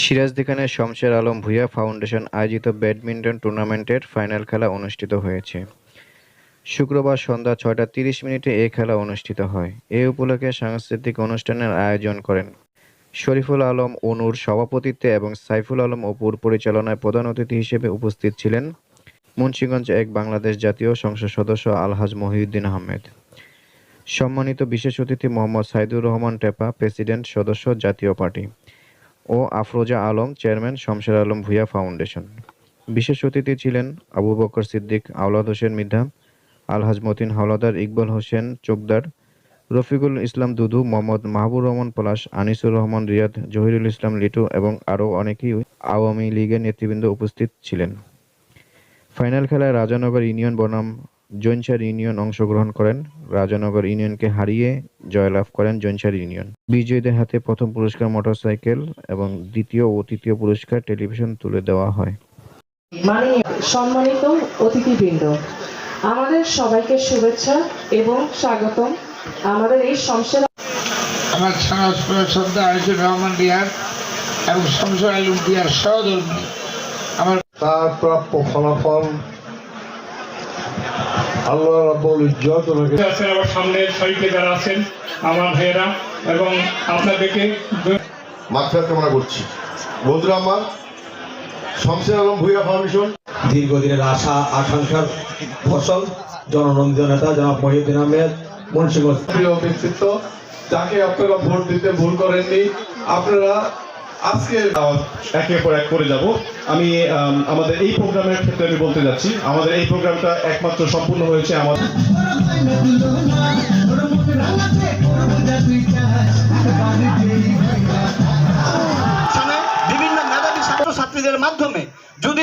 সিরাজদি খানের শমশের আলম ভূঁইয়া ফাউন্ডেশন আয়োজিত ব্যাডমিন্টন টুর্নামেন্টের ফাইনাল খেলা অনুষ্ঠিত হয়েছে। শুক্রবার সন্ধ্যা ৬টা ৩০ মিনিটে এ খেলা অনুষ্ঠিত হয়। এ উপলক্ষে সাংস্কৃতিক অনুষ্ঠানের আয়োজন করেন শরীফুল আলম অনুর সভাপতিত্বে এবং সাইফুল আলম অপুর পরিচালনায়। প্রধান অতিথি হিসেবে উপস্থিত ছিলেন মুন্সিগঞ্জ ১ বাংলাদেশ জাতীয় সংসদ সদস্য আলহাজ মহিউদ্দিন আহমেদ। সম্মানিত বিশেষ অতিথি মোহাম্মদ সাইদুর রহমান টেপা, প্রেসিডেন্ট সদস্য জাতীয় পার্টি, ও আফরোজা আলম, চেয়ারম্যান শমশের আলম ভূঁইয়া ফাউন্ডেশন। বিশেষ অতিথি ছিলেন আবু বকর সিদ্দিক, আওলাদ হোসেন মৃধা, আলহাজ মতিন হাওলাদার, ইকবাল হোসেন চোকদার, রফিকুল ইসলাম দুদু, মোহাম্মদ মাহবুর রহমান পলাশ, আনিসুর রহমান রিয়াদ, জহিরুল ইসলাম লিটু এবং আরও অনেকেই আওয়ামী লীগের নেতৃবৃন্দ উপস্থিত ছিলেন। ফাইনাল খেলায় রাজানগর ইউনিয়ন বনাম জৈনসার ইউনিয়ন অংশগ্রহণ করেন। রাজানগর ইউনিয়নকে হারিয়ে জয়লাভ করেন জৈনসার ইউনিয়ন। বিজয়ীদের হাতে প্রথম পুরস্কার মোটরসাইকেল এবং দ্বিতীয় ও তৃতীয় পুরস্কার টেলিভিশন তুলে দেওয়া হয়। সম্মানিত অতিথিবৃন্দ, আমাদের সবাইকে শুভেচ্ছা এবং স্বাগতম। আমাদের এই শমশের আমার শ্রদ্ধা আনিসুর রহমান রিয়াদ এবং শমশের আলম রিয়ার সহধর্মী আমার তার প্রাপ্য ফলাফল আল্লাহ রাব্বুল ইজ্জত আছেন। আমার সামনে সারিতে যারা আছেন আমার ভাইয়েরা এবং আপনাদেরকে মাগফিরাত কামনা করছি। বন্ধুরা আমার, শমশের আলম ভূঁইয়া ফাউন্ডেশন দীর্ঘদিনের আশা আকাঙ্ক্ষার ফসল জননন্দিত নেতা জনাব মহিউদ্দিন আহমেদ মুন্সিগঞ্জ। প্রিয় ব্যক্তিত্ব, যাকে আপনারা ভোট দিতে ভুল করেননি, আপনারা আজকে একের পর এক করে যাব। আমি আমাদের এই প্রোগ্রামের ক্ষেত্রে আমি বলতে যাচ্ছি, আমাদের এই প্রোগ্রামটা একমাত্র সম্পূর্ণ হয়েছে আমাদের বিভিন্ন মেধাবী ছাত্রছাত্রীদের মাধ্যমে যদি